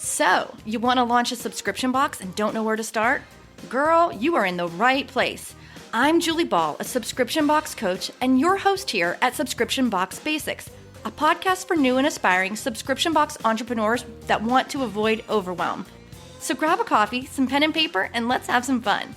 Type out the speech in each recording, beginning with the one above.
So, you want to launch a subscription box and don't know where to start? Girl, you are in the right place. I'm Julie Ball, a subscription box coach, and your host here at Subscription Box Basics, a podcast for new and aspiring subscription box entrepreneurs that want to avoid overwhelm. So grab a coffee, some pen and paper, and let's have some fun.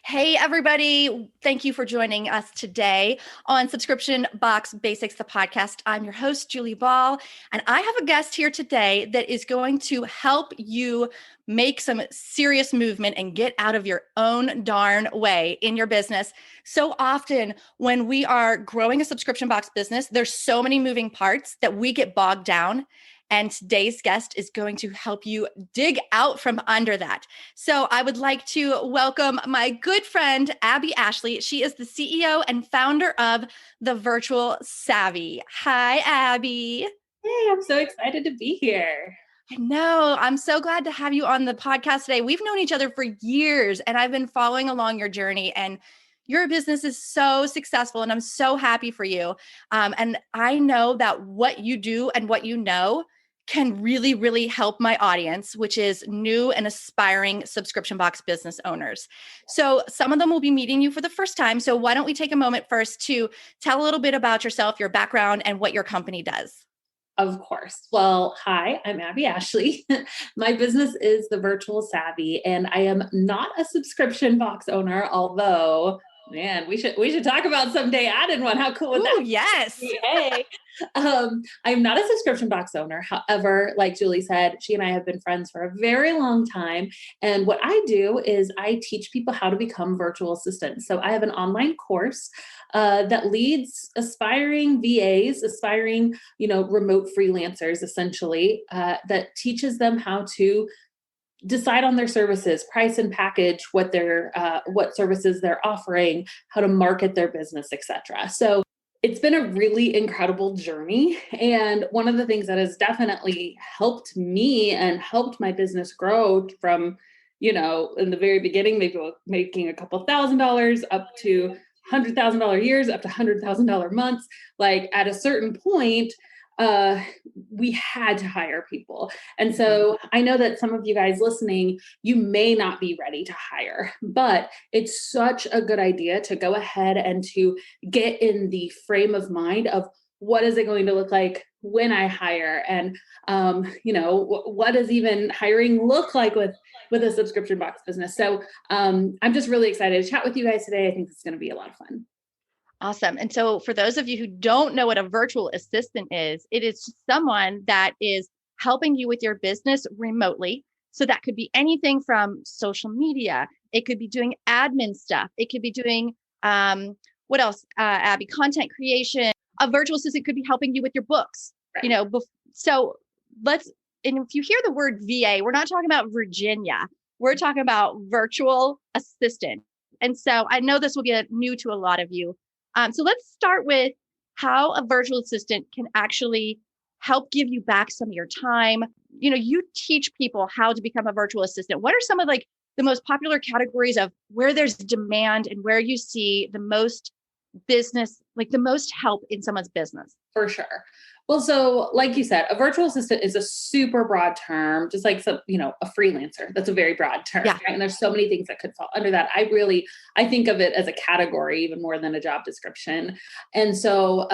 Hey, everybody. Thank you for joining us today on Subscription Box Basics, the podcast. I'm your host, Julie Ball, and I have a guest here today that is going to help you make some serious movement and get out of your own darn way in your business. So often when we are growing a subscription box business, there's so many moving parts that we get bogged down. And today's guest is going to help you dig out from under that. So I would like to welcome my good friend, Abby Ashley. She is the CEO and founder of The Virtual Savvy. Hi, Abby. Hey, I'm so excited to be here. I know. I'm so glad to have you on the podcast today. We've known each other for years, and I've been following along your journey, and your business is so successful, and I'm so happy for you. And I know that what you do and what you know can really, really help my audience, which is new and aspiring subscription box business owners. So some of them will be meeting you for the first time. So why don't we take a moment first to tell a little bit about yourself, your background, and what your company does? Of course. Well, hi, I'm Abby Ashley. My business is The Virtual Savvy, and I am not a subscription box owner, although, man, we should talk about someday adding one. How cool would that be? Yes. Hey. I'm not a subscription box owner. However, like Julie said, she and I have been friends for a very long time. And what I do is I teach people how to become virtual assistants. So I have an online course that leads aspiring VAs, remote freelancers, essentially, that teaches them how to decide on their services, price and package what services they're offering, how to market their business, etc. So it's been a really incredible journey. And one of the things that has definitely helped me and helped my business grow from, in the very beginning, maybe making a couple $1,000s up to $100,000 years, up to $100,000 months. Like at a certain point, we had to hire people. And so I know that some of you guys listening, you may not be ready to hire, but it's such a good idea to go ahead and to get in the frame of mind of what is it going to look like when I hire, and what does even hiring look like with a subscription box business. So I'm just really excited to chat with you guys today. I think it's going to be a lot of fun. Awesome. And so for those of you who don't know what a virtual assistant is, it is someone that is helping you with your business remotely. So that could be anything from social media. It could be doing admin stuff. It could be doing, what else, Abby? Content creation. A virtual assistant could be helping you with your books. Right. And if you hear the word VA, we're not talking about Virginia. We're talking about virtual assistant. And so I know this will get new to a lot of you. So let's start with how a virtual assistant can actually help give you back some of your time. You teach people how to become a virtual assistant. What are some of the most popular categories of where there's demand and where you see the most business, the most help in someone's business? For sure. Well, so like you said, a virtual assistant is a super broad term, just like a freelancer. That's a very broad term. Yeah. Right? And there's so many things that could fall under that. I think of it as a category even more than a job description. And so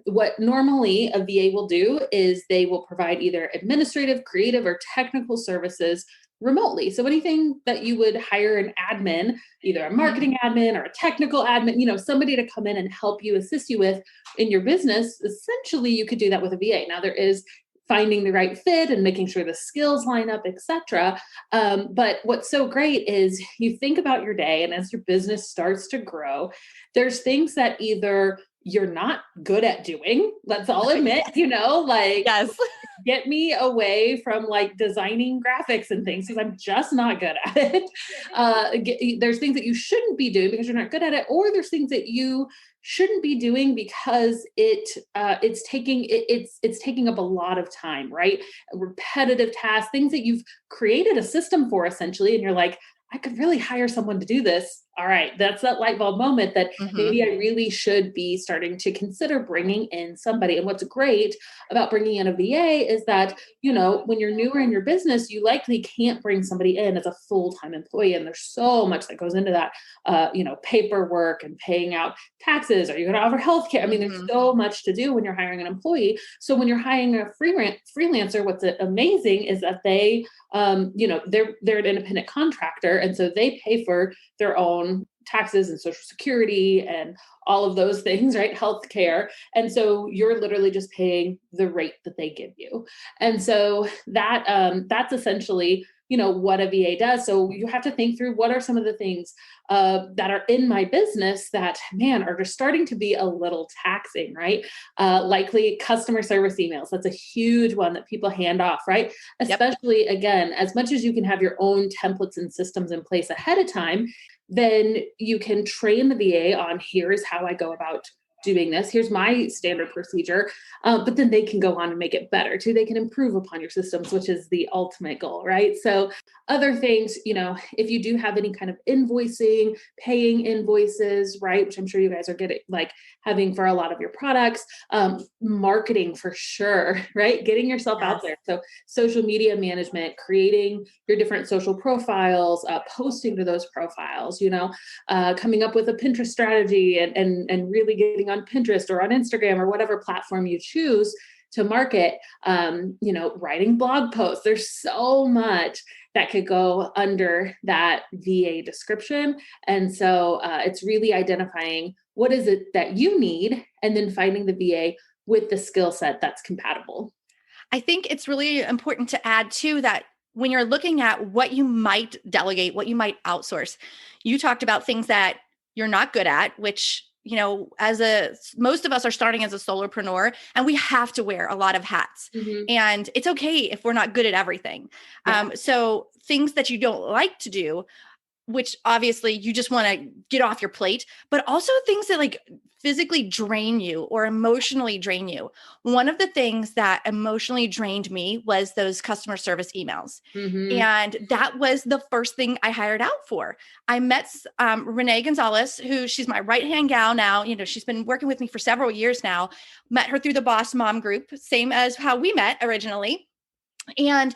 what normally a VA will do is they will provide either administrative, creative, or technical services remotely. So anything that you would hire an admin, either a marketing admin or a technical admin, somebody to come in and help you, assist you with in your business, essentially you could do that with a VA. Now there is finding the right fit and making sure the skills line up, etc. But what's so great is you think about your day, and as your business starts to grow, there's things that either you're not good at doing. Let's all admit, yes. Get me away from designing graphics and things because I'm just not good at it. There's things that you shouldn't be doing because you're not good at it, or there's things that you shouldn't be doing because it's taking up a lot of time, right? Repetitive tasks, things that you've created a system for essentially, and you're like, I could really hire someone to do this all right, that's that light bulb moment that Mm-hmm. maybe I really should be starting to consider bringing in somebody. And what's great about bringing in a VA is that, when you're newer in your business, you likely can't bring somebody in as a full-time employee. And there's so much that goes into that, paperwork and paying out taxes. Are you going to offer healthcare? I mean, there's Mm-hmm. so much to do when you're hiring an employee. So when you're hiring a freelancer, what's amazing is that they're an independent contractor. And so they pay for their own taxes and social security and all of those things, right? Healthcare. And so you're literally just paying the rate that they give you. And so that's essentially, what a VA does. So you have to think through what are some of the things that are in my business that, man, are just starting to be a little taxing, right? Likely customer service emails. That's a huge one that people hand off, right? Yep. Especially, again, as much as you can have your own templates and systems in place ahead of time, then you can train the VA on here is how I go about doing this. Here's my standard procedure. But then they can go on and make it better too. They can improve upon your systems, which is the ultimate goal, right? So other things, if you do have any kind of invoicing, paying invoices, right? Which I'm sure you guys are getting, like having for a lot of your products, marketing for sure, right? Getting yourself out Yes. there. So social media management, creating your different social profiles, posting to those profiles, coming up with a Pinterest strategy and really getting on Pinterest or on Instagram or whatever platform you choose to market, writing blog posts. There's so much that could go under that VA description. And so it's really identifying what is it that you need and then finding the VA with the skill set that's compatible. I think it's really important to add too that when you're looking at what you might delegate, what you might outsource, you talked about things that you're not good at, which, most of us are starting as a solopreneur and we have to wear a lot of hats. Mm-hmm. And it's okay if we're not good at everything. Yeah. So things that you don't like to do, which obviously you just want to get off your plate, but also things that like physically drain you or emotionally drain you. One of the things that emotionally drained me was those customer service emails. Mm-hmm. And that was the first thing I hired out for. I met Renee Gonzalez, who she's my right-hand gal now. She's been working with me for several years now. Met her through the Boss Mom group, same as how we met originally. And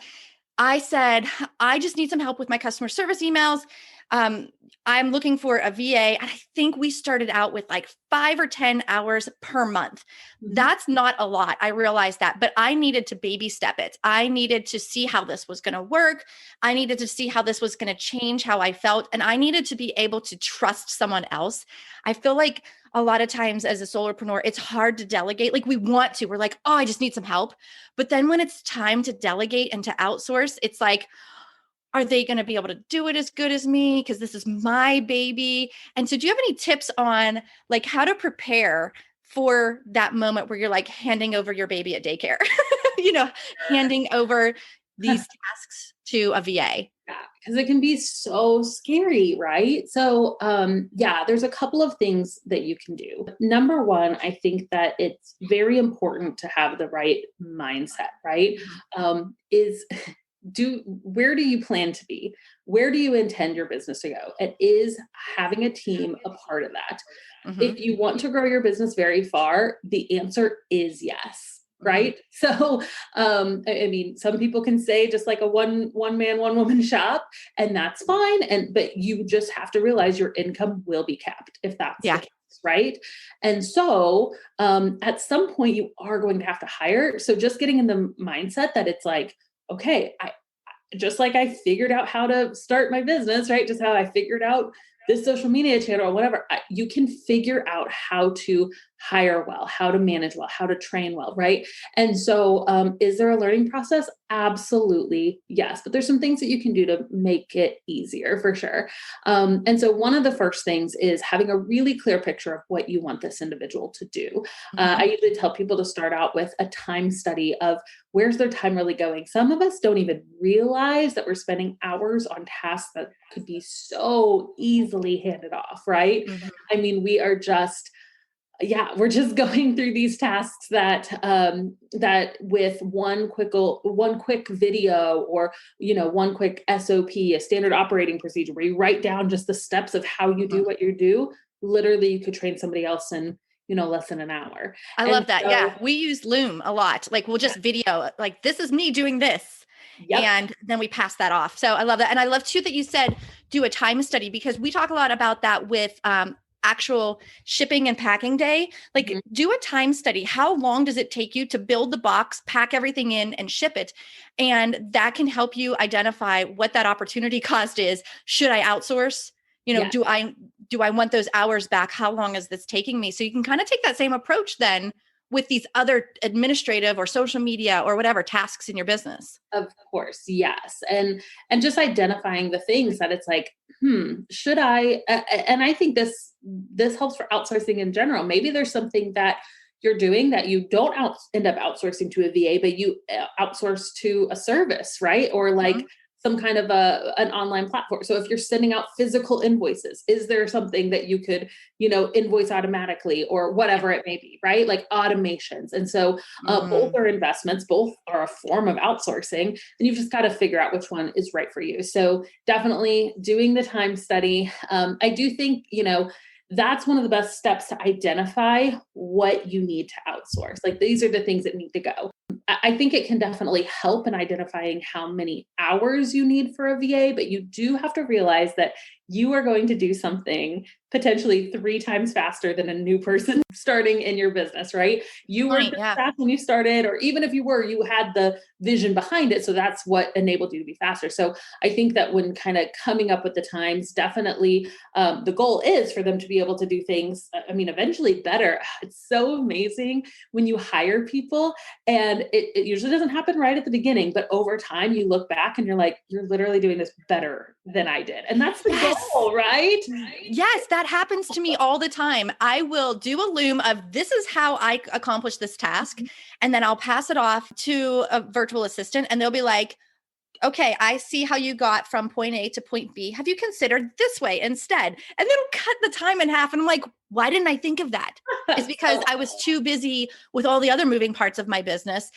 I said, I just need some help with my customer service emails. I'm looking for a VA. And I think we started out with like 5 or 10 hours per month. Mm-hmm. That's not a lot. I realized that, but I needed to baby step it. I needed to see how this was going to work. I needed to see how this was going to change how I felt. And I needed to be able to trust someone else. I feel like a lot of times as a solopreneur, it's hard to delegate. Like we want to, we're like, oh, I just need some help. But then when it's time to delegate and to outsource, it's like, are they going to be able to do it as good as me? Because this is my baby. And so do you have any tips on like how to prepare for that moment where you're like handing over your baby at daycare, handing over these tasks to a VA? Yeah, because it can be so scary, right? So, there's a couple of things that you can do. Number one, I think that it's very important to have the right mindset, right? Is where do you plan to be? Where do you intend your business to go? And is having a team a part of that? Mm-hmm. If you want to grow your business very far, the answer is yes. Right. So, I mean, some people can say just like a one man, one woman shop, and that's fine. But you just have to realize your income will be capped if that's the case. Right. And so, at some point you are going to have to hire. So just getting in the mindset that it's like, okay, just like I figured out how to start my business, right? Just how I figured out this social media channel or whatever, you can figure out how to hire well, how to manage well, how to train well, right? And so is there a learning process? Absolutely, yes. But there's some things that you can do to make it easier for sure. And so one of the first things is having a really clear picture of what you want this individual to do. I usually tell people to start out with a time study of where's their time really going. Some of us don't even realize that we're spending hours on tasks that could be so easily handed off, right? I mean, we are just Yeah, we're just going through these tasks that that with one quick video, or one quick SOP, a standard operating procedure, where you write down just the steps of how you do Mhm. what you do. Literally, you could train somebody else in less than an hour. I And love that. so, Yeah. We use Loom a lot. Like we'll just video, like, this is me doing this. yep. And then we pass that off. So I love that. And I love too that you said do a time study, because we talk a lot about that with actual shipping and packing day. Mhm. Like, do a time study. How long does it take you to build the box, pack everything in, and ship it? And that can help you identify what that opportunity cost is. Should I outsource? Yeah. Do I want those hours back? How long is this taking me? So you can kind of take that same approach then with these other administrative or social media or whatever tasks in your business. Of course, yes. And just identifying the things that it's like, should I and I think this helps for outsourcing in general. Maybe there's something that you're doing that you don't end up outsourcing to a VA, but you outsource to a service, right? Or like Mhm. some kind of an online platform. So if you're sending out physical invoices, is there something that you could, invoice automatically, or Yeah. whatever it may be, right? Like automations. And so both Mm. are investments, both are a form of outsourcing, and you've just got to figure out which one is right for you. So definitely doing the time study. I do think, that's one of the best steps to identify what you need to outsource. Like, these are the things that need to go. I think it can definitely help in identifying how many hours you need for a VA, but you do have to realize that you are going to do something potentially 3 times faster than a new person starting in your business, right? You were Point. just Yeah. fast when you started, or even if you were, you had the vision behind it. So that's what enabled you to be faster. So I think that when kind of coming up with the times, definitely the goal is for them to be able to do things, I mean, eventually better. It's so amazing when you hire people, and it usually doesn't happen right at the beginning, but over time you look back and you're like, you're literally doing this better than I did. And that's the Yes. goal, right? Yes, that happens to me all the time. I will do a loom of this is how I accomplish this task. And then I'll pass it off to a virtual assistant, and they'll be like, okay, I see how you got from point A to point B. Have you considered this way instead? And it'll cut the time in half. And I'm like, why didn't I think of that? It's because So I was too busy with all the other moving parts of my business.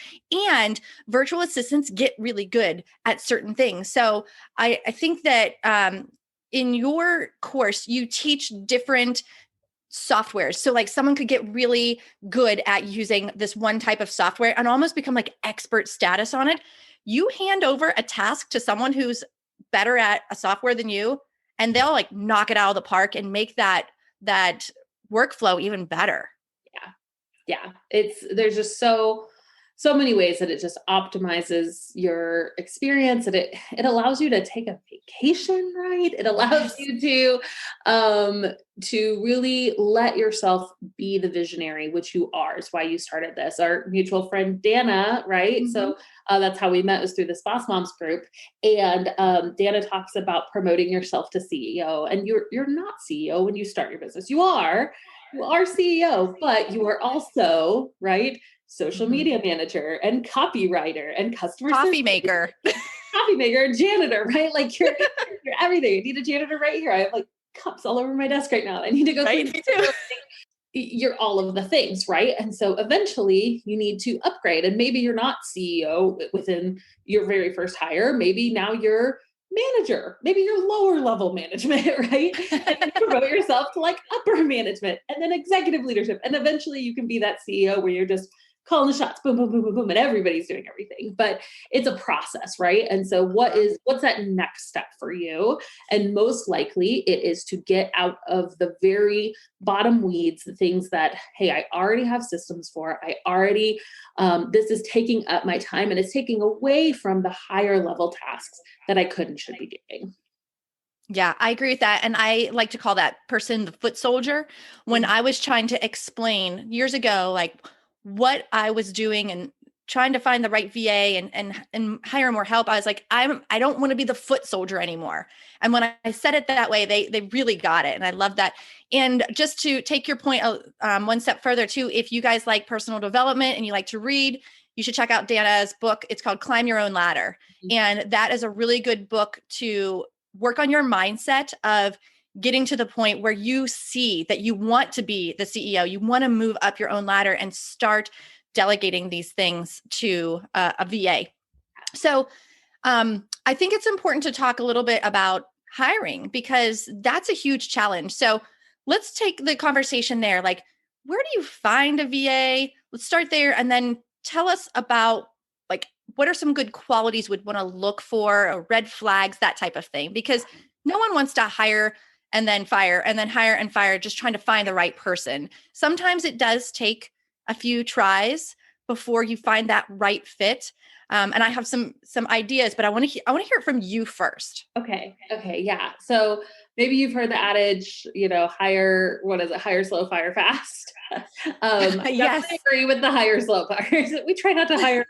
And virtual assistants get really good at certain things. So I think that in your course, you teach different softwares. So like someone could get really good at using this one type of software and almost become like expert status on it. You hand over a task to someone who's better at a software than you, and they'll like knock it out of the park and make that workflow even better. yeah, yeah. There's just so many ways that it just optimizes your experience, and it allows you to take a vacation, right? It allows Yes. you to really let yourself be the visionary, which you are. Is why you started this. Our mutual friend Dana, right? Mhm. So that's how we met, was through this Boss Moms group. And Dana talks about promoting yourself to CEO, and you're not CEO when you start your business. You are CEO, but you are also, right, social Mhm. media manager and copywriter and customer service, Coffee maker. coffee maker and janitor, right? Like you're everything. I need a janitor right here. I have like cups all over my desk right now. I need to go Right? clean. Me too. You're all of the things, right? And so eventually you need to upgrade. And maybe you're not CEO within your very first hire. Maybe now you're manager. Maybe you're lower level management, right? And then you promote yourself to like upper management and then executive leadership. And eventually you can be that CEO where you're just calling the shots, boom, boom, boom, boom, boom, and everybody's doing everything. But it's a process, right? And so what's that next step for you? And most likely it is to get out of the very bottom weeds, the things that, hey, I already have systems for. I already, this is taking up my time and it's taking away from the higher level tasks that I could and should be doing. Yeah, I agree with that. And I like to call that person the foot soldier. When Mhm. I was trying to explain years ago, like what I was doing and trying to find the right VA and hire more help, I was like, I don't want to be the foot soldier anymore. And when I said it that way, they really got it. And I love that. And just to take your point one step further too, if you guys like personal development and you like to read, you should check out Dana's book. It's called Climb Your Own Ladder. And that is a really good book to work on your mindset of getting to the point where you see that you want to be the CEO, you want to move up your own ladder and start delegating these things to a VA. So I think it's important to talk a little bit about hiring because that's a huge challenge. So let's take the conversation there. Like, where do you find a VA? Let's start there and then tell us about like, what are some good qualities we'd want to look for, or red flags, that type of thing, because no one wants to hire and then fire and then hire and fire, just trying to find the right person. Sometimes it does take a few tries before you find that right fit. And I have some ideas, but I want to hear it from you first. Okay. Yeah. So maybe you've heard the adage, hire slow, fire fast. I Yes. definitely agree with the hire slow, fire. We try not to fire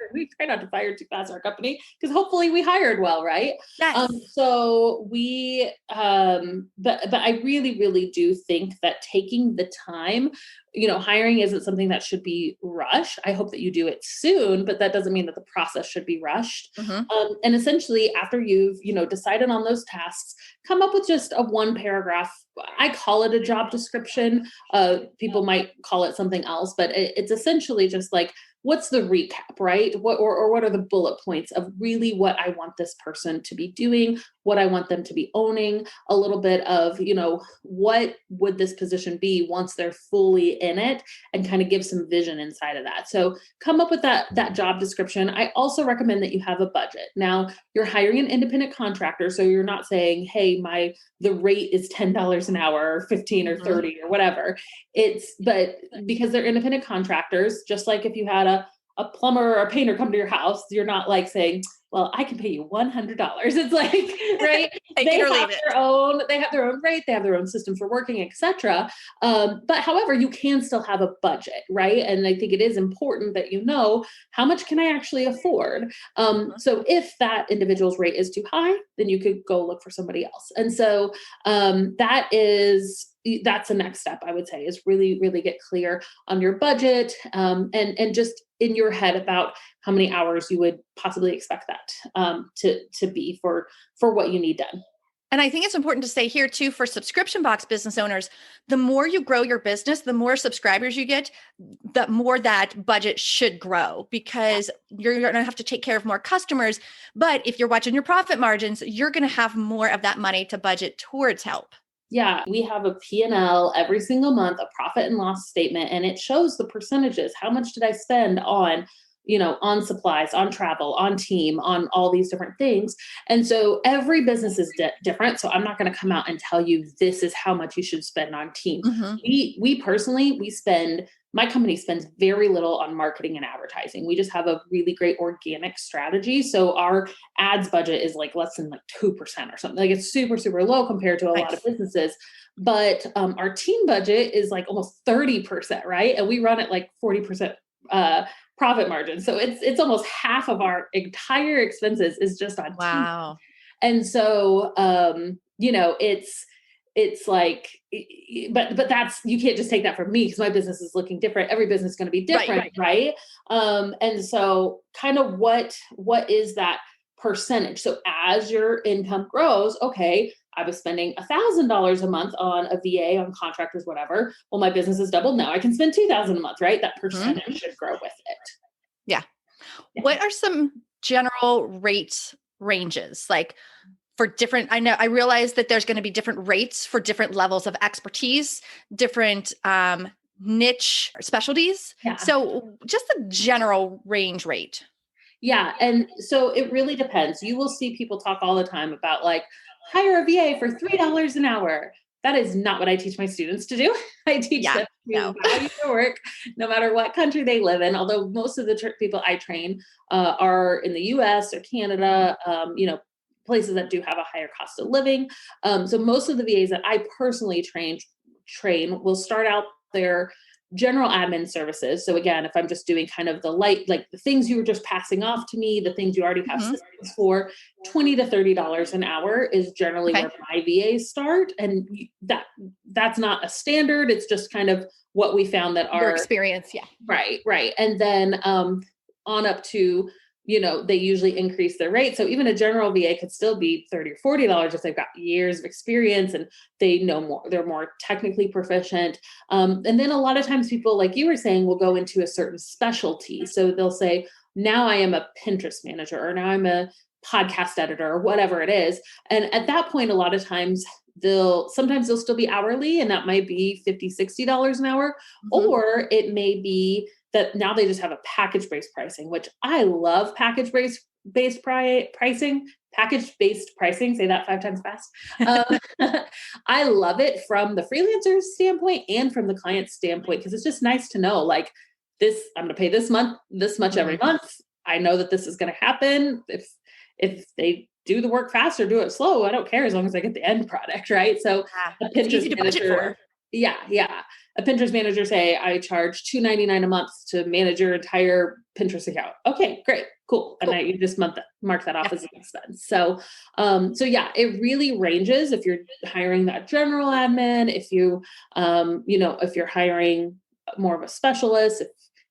too fast in our company because hopefully we hired well, right? Yes. So we, but I really, really do think that taking the time, hiring isn't something that should be rushed. I hope that you do it soon, but that doesn't mean that the process should be rushed. Mm-hmm. And essentially after you've, decided on those tasks, come up with just a 1-paragraph. I call it a job description. People might call it something else, but it's essentially just like, what's the recap, right? What are the bullet points of really what I want this person to be doing, what I want them to be owning, a little bit of, what would this position be once they're fully in it, and kind of give some vision inside of that. So come up with that job description. I also recommend that you have a budget. Now, you're hiring an independent contractor, so you're not saying, hey, the rate is $10 an hour or 15 or 30 or whatever. But because they're independent contractors, just like if you had a plumber or a painter come to your house, you're not like saying, well, I can pay you $100. It's like, right. They have their own rate, they have their own system for working, etc. But however, you can still have a budget, right? And I think it is important that how much can I actually afford? So if that individual's rate is too high, then you could go look for somebody else. And so that's the next step, I would say, is really, really get clear on your budget, and just in your head about how many hours you would possibly expect that to be for what you need done. And I think it's important to say here too, for subscription box business owners, the more you grow your business, the more subscribers you get, the more that budget should grow, because you're going to have to take care of more customers. But if you're watching your profit margins, you're going to have more of that money to budget towards help. Yeah, we have a P&L every single month, a profit and loss statement, and it shows the percentages. How much did I spend on on supplies, on travel, on team, on all these different things. And so every business is different. So I'm not going to come out and tell you this is how much you should spend on team. Mm-hmm. We personally, my company spends very little on marketing and advertising. We just have a really great organic strategy. So our ads budget is like less than 2% or something. Like it's super, super low compared to a lot of businesses. But our team budget is like almost 30%, right? And we run at like 40% profit margin. So it's almost half of our entire expenses is just on wow. team. And so, it's like, but that's, you can't just take that from me because my business is looking different. Every business is going to be different. Right. And so kind of what is that percentage? So as your income grows, okay, I was spending $1,000 a month on a VA, on contractors, whatever. Well, my business has doubled. Now I can spend $2,000 a month, right? That percentage should grow with it. Yeah. What are some general rate ranges? Like for different, I realize that there's going to be different rates for different levels of expertise, different niche specialties. Yeah. So just the general range rate. Yeah. And so it really depends. You will see people talk all the time about like, hire a VA for $3 an hour. That is not what I teach my students to do. I teach them to value their work, no matter what country they live in. Although most of the people I train are in the US or Canada, places that do have a higher cost of living. So most of the VAs that I personally train will start out their general admin services. So again, if I'm just doing kind of the light, like the things you were just passing off to me, the things you already have systems for, $20 to $30 an hour is generally where my VAs start. And that's not a standard. It's just kind of what we found that our experience. Yeah. Right. And then on up to they usually increase their rate. So even a general VA could still be $30 or $40 if they've got years of experience and they know more, they're more technically proficient. And then a lot of times people, like you were saying, will go into a certain specialty. So they'll say, now I am a Pinterest manager, or now I'm a podcast editor, or whatever it is. And at that point, a lot of times sometimes they'll still be hourly, and that might be $50, $60 an hour, or it may be that now they just have a package-based pricing, which I love package-based pricing, package-based pricing, say that 5 times fast. I love it from the freelancer's standpoint and from the client's standpoint, because it's just nice to know, like, this, I'm going to pay this much every month. I know that this is going to happen. If they do the work fast or do it slow, I don't care, as long as I get the end product, right? So a Pinterest manager, yeah. A Pinterest manager, say I charge $2.99 a month to manage your entire Pinterest account. Okay, great, cool. And you just mark that off as an expense. So yeah, it really ranges. If you're hiring that general admin, if you, if you're hiring more of a specialist,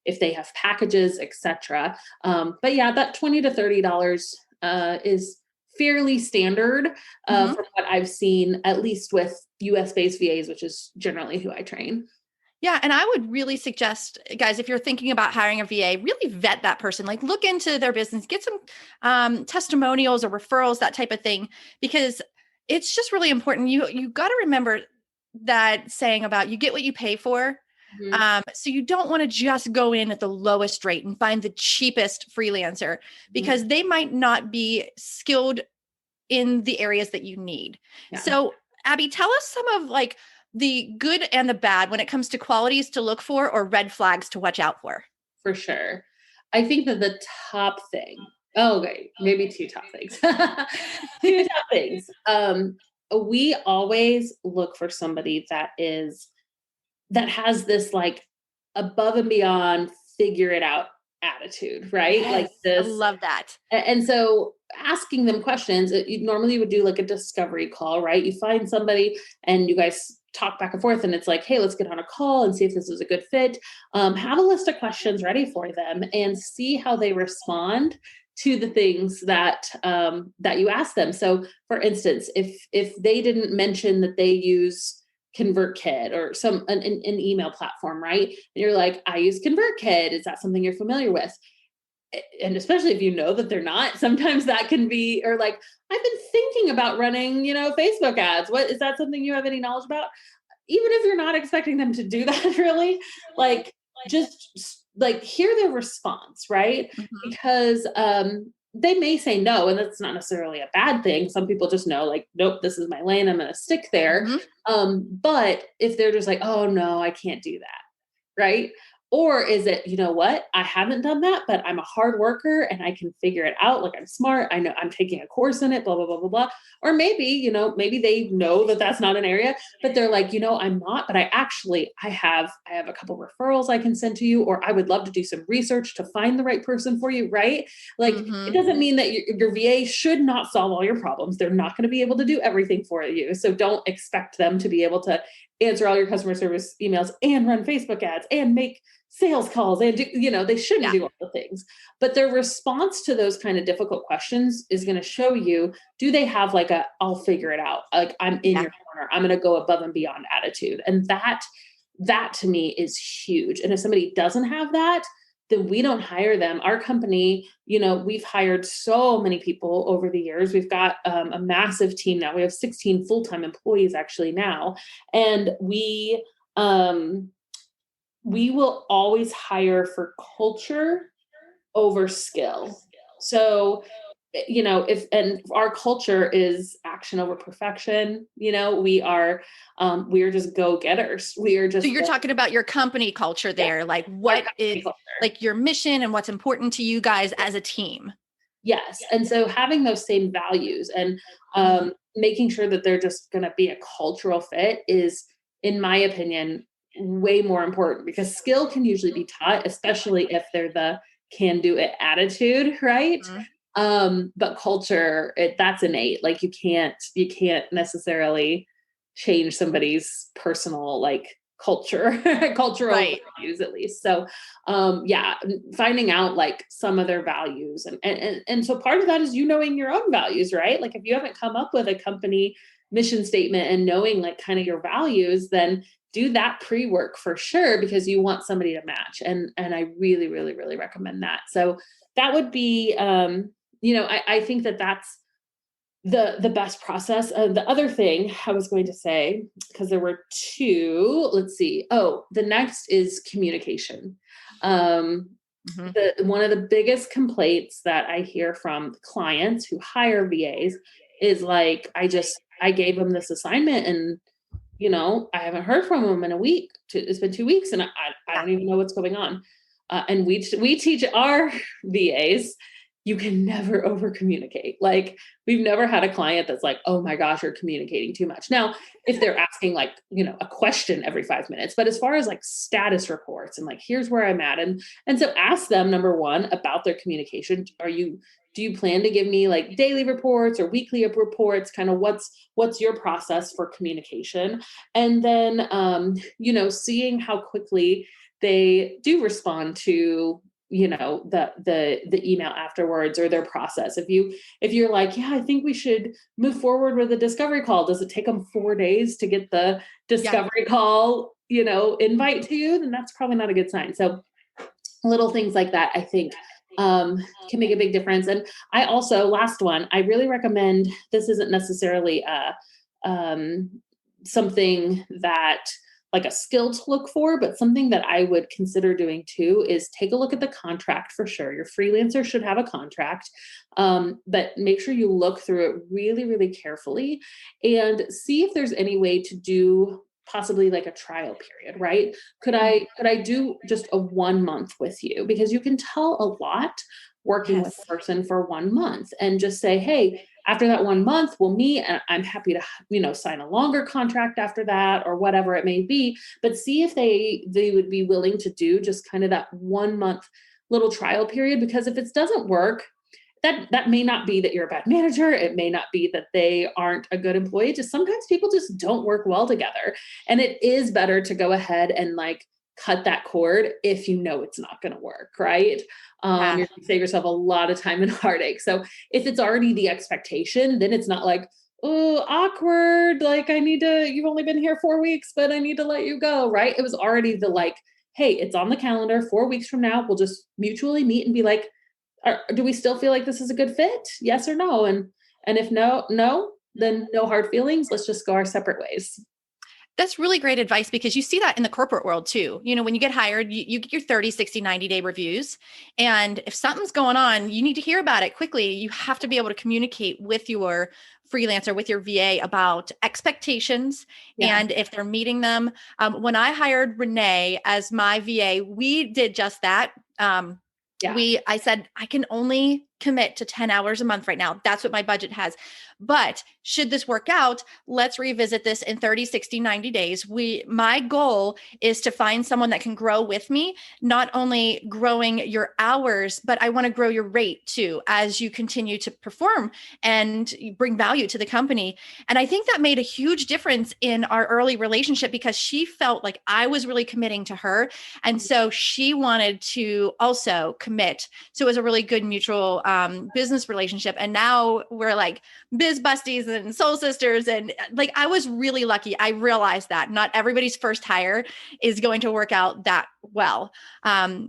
if they have packages, etc. But yeah, that $20 to $30 is fairly standard from what I've seen, at least with US-based VAs, which is generally who I train. Yeah. And I would really suggest, guys, if you're thinking about hiring a VA, really vet that person, like look into their business, get some testimonials or referrals, that type of thing, because it's just really important. You got to remember that saying about you get what you pay for. So you don't want to just go in at the lowest rate and find the cheapest freelancer, because they might not be skilled in the areas that you need. Yeah. So Abby, tell us some of like the good and the bad when it comes to qualities to look for or red flags to watch out for. For sure. I think that the top thing, maybe 2 top things. 2 top things. We always look for somebody that has this like above and beyond, figure it out attitude, right? Yes, like this. I love that. And so asking them questions, you normally would do like a discovery call, right? You find somebody and you guys talk back and forth, and it's like, hey, let's get on a call and see if this is a good fit. Have a list of questions ready for them and see how they respond to the things that you ask them. So for instance, if they didn't mention that they use ConvertKit or an email platform, right? And you're like, I use ConvertKit. Is that something you're familiar with? And especially if you know that they're not, sometimes that can be, or like, I've been thinking about running, Facebook ads. What, is that something you have any knowledge about? Even if you're not expecting them to do that, really, like, just like hear their response, right? Because they may say no, and that's not necessarily a bad thing. Some people just know, like, nope, this is my lane, I'm going to stick there. But if they're just like, oh no, I can't do that, right? Or is it, you know what, I haven't done that, but I'm a hard worker and I can figure it out. Like, I'm smart. I know I'm taking a course in it, blah, blah, blah, blah, blah. Or maybe, maybe they know that that's not an area, but they're like, I'm not, but I have a couple referrals I can send to you, or I would love to do some research to find the right person for you. Right. Like, it doesn't mean that your VA should not solve all your problems. They're not going to be able to do everything for you. So don't expect them to be able to answer all your customer service emails and run Facebook ads and make sales calls and they shouldn't do all the things, but their response to those kind of difficult questions is going to show you, do they have like I'll figure it out, like, I'm in your corner, I'm going to go above and beyond attitude. And that to me is huge. And if somebody doesn't have that, then we don't hire them. Our company, we've hired so many people over the years. We've got a massive team now. We have 16 full-time employees actually now. And we will always hire for culture over skill. So, and our culture is action over perfection, we are just go-getters. So you're talking about your company culture there, like what is culture, like your mission and what's important to you guys as a team. Yes. And so having those same values and making sure that they're just going to be a cultural fit is, in my opinion, way more important, because skill can usually be taught, especially if they're the can-do-it attitude, right? But culture, that's innate. Like, you can't necessarily change somebody's personal, like, culture, cultural Right. values at least. So, yeah, finding out like some of their values. And so part of that is you knowing your own values, right? Like if you haven't come up with a company mission statement and knowing like kind of your values, then do that pre-work for sure, because you want somebody to match. And I really, really, really recommend that. So that would be, I think that that's the best process. The other thing I was going to say, because there were two, let's see. Oh, the next is communication. Um, Mhm. one of the biggest complaints that I hear from clients who hire VAs is like, I gave them this assignment and, I haven't heard from them in a week. It's been 2 weeks and I Yeah. don't even know what's going on. And we teach our VAs, you can never over communicate. Like we've never had a client that's like, oh my gosh, you're communicating too much. Now, if they're asking like, a question every 5 minutes, but as far as like status reports and like, here's where I'm at. And so ask them, number one, about their communication. Do you plan to give me like daily reports or weekly reports? Kind of what's your process for communication? And then, seeing how quickly they do respond to the email afterwards, or their process. If you're like, yeah, I think we should move forward with a discovery call, does it take them 4 days to get the Yeah. discovery call invite to you? Then that's probably not a good sign. So little things like that, I think, can make a big difference. And I also, last one, I really recommend, this isn't necessarily something that like a skill to look for, but something that I would consider doing too is take a look at the contract for sure. Your freelancer should have a contract, but make sure you look through it really, really carefully and see if there's any way to do possibly like a trial period, right? Could I do just a 1 month with you? Because you can tell a lot working with Yes. a person for 1 month and just say, hey, after that 1 month, we'll meet and I'm happy to, sign a longer contract after that or whatever it may be. But see if they would be willing to do just kind of that 1 month little trial period, because if it doesn't work, that may not be that you're a bad manager. It may not be that they aren't a good employee. Just sometimes people just don't work well together. And it is better to go ahead and like cut that cord if you know it's not going to work, right? Yeah. You're going to save yourself a lot of time and heartache. So if it's already the expectation, then it's not like, oh, awkward. Like you've only been here 4 weeks, but I need to let you go, right? It was already the like, hey, it's on the calendar 4 weeks from now. We'll just mutually meet and be like, do we still feel like this is a good fit? Yes or no? And if no, then no hard feelings. Let's just go our separate ways. That's really great advice, because you see that in the corporate world too. When you get hired, you get your 30, 60, 90-day reviews. And if something's going on, you need to hear about it quickly. You have to be able to communicate with your freelancer, with your VA, about expectations Yeah. and if they're meeting them. When I hired Renee as my VA, we did just that. Yeah. I said, I can only commit to 10 hours a month right now. That's what my budget has. But should this work out, let's revisit this in 30, 60, 90 days. My goal is to find someone that can grow with me, not only growing your hours, but I want to grow your rate too, as you continue to perform and bring value to the company. And I think that made a huge difference in our early relationship, because she felt like I was really committing to her. And so she wanted to also commit. So it was a really good mutual business relationship. And now we're like biz besties and soul sisters. And like, I was really lucky. I realized that not everybody's first hire is going to work out that well.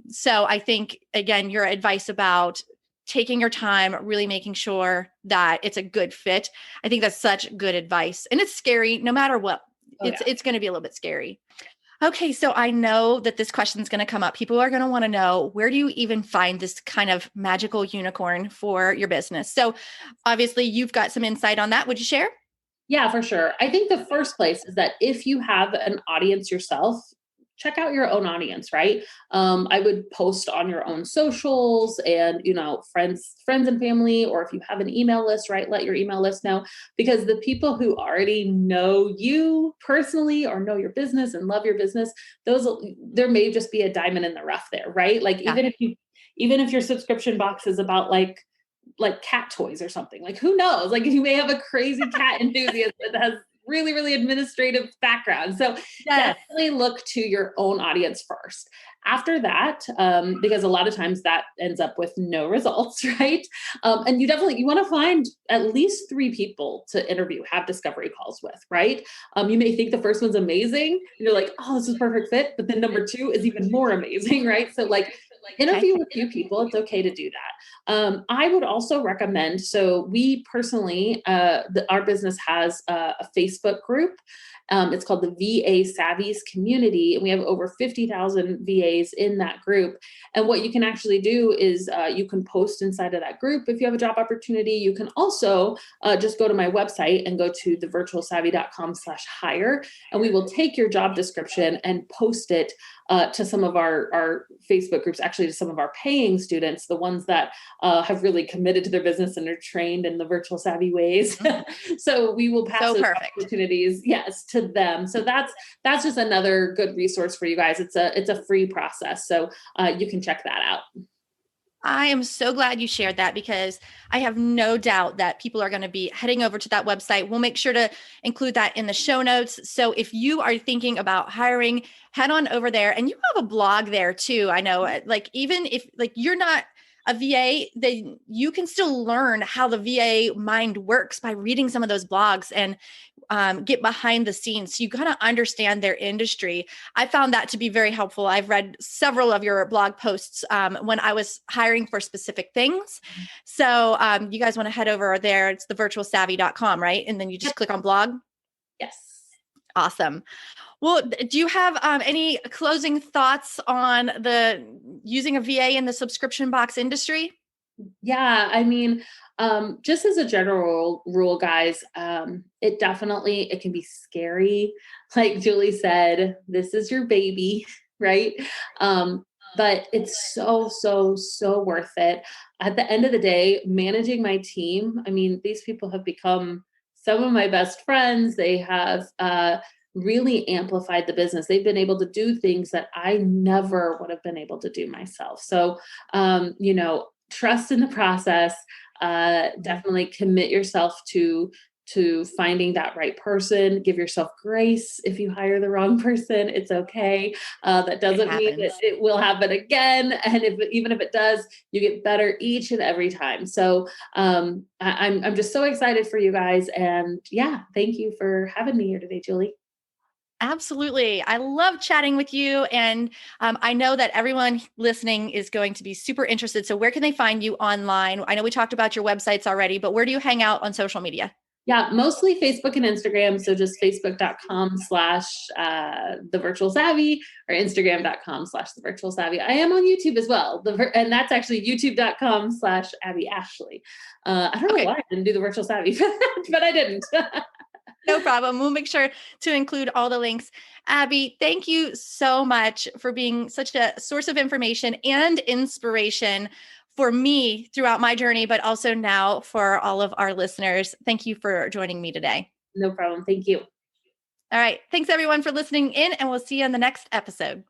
So I think, again, your advice about taking your time, really making sure that it's a good fit, I think that's such good advice. And it's scary no matter what. It's going to be a little bit scary. Okay, so I know that this question is going to come up. People are going to want to know, where do you even find this kind of magical unicorn for your business? So obviously you've got some insight on that. Would you share? Yeah, for sure. I think the first place is that if you have an audience yourself, check out your own audience, right? I would post on your own socials and, friends and family, or if you have an email list, right, let your email list know, because the people who already know you personally or know your business and love your business, there may just be a diamond in the rough there, right? Like Yeah. even if your subscription box is about like cat toys or something, like who knows? Like you may have a crazy cat enthusiast that has really, really administrative background. So Yes. definitely look to your own audience first. After that, because a lot of times that ends up with no results, right? And you want to find at least 3 people to interview, have discovery calls with, right? You may think the first one's amazing, and you're like, oh, this is a perfect fit, but then number 2 is even more amazing, right? So like Okay. interview a few people. It's okay to do that. I would also recommend, so we personally, our business has a Facebook group. It's called the VA Savvies Community, and we have over 50,000 VAs in that group. And what you can actually do is you can post inside of that group if you have a job opportunity. You can also just go to my website and go to thevirtualsavvy.com/hire, and we will take your job description and post it to some of our Facebook groups, actually to some of our paying students, the ones that have really committed to their business and are trained in the virtual savvy ways. So we will pass those opportunities, yes, to them. So that's just another good resource for you guys. It's a free process. So you can check that out. I am so glad you shared that, because I have no doubt that people are going to be heading over to that website. We'll make sure to include that in the show notes. So if you are thinking about hiring, head on over there, and you have a blog there too. I know, like, even if like you're not a VA, then you can still learn how the VA mind works by reading some of those blogs and get behind the scenes. So you kind of understand their industry. I found that to be very helpful. I've read several of your blog posts when I was hiring for specific things. So you guys want to head over there. It's thevirtualsavvy.com, right? And then you just click on blog. Yes. Awesome. Well, do you have any closing thoughts on the using a VA in the subscription box industry? Yeah, I mean, just as a general rule, guys, it can be scary. Like Julie said, this is your baby, right? But it's so worth it. At the end of the day, managing my team, I mean, these people have become some of my best friends. They have really amplified the business. They've been able to do things that I never would have been able to do myself. So, trust in the process. Definitely commit yourself to finding that right person. Give yourself grace if you hire the wrong person. It's okay. That doesn't mean that it will happen again. And even if it does, you get better each and every time. So I'm just so excited for you guys. And yeah, thank you for having me here today, Julie. Absolutely. I love chatting with you. And I know that everyone listening is going to be super interested. So where can they find you online? I know we talked about your websites already, but where do you hang out on social media? Yeah, mostly Facebook and Instagram. So just facebook.com/the virtual savvy or Instagram.com/the virtual savvy. I am on YouTube as well. And that's actually youtube.com/Abby Ashley. I don't know why I didn't do the virtual savvy for that, but I didn't. No problem. We'll make sure to include all the links. Abby, thank you so much for being such a source of information and inspiration for me throughout my journey, but also now for all of our listeners. Thank you for joining me today. No problem. Thank you. All right. Thanks everyone for listening in, and we'll see you in the next episode.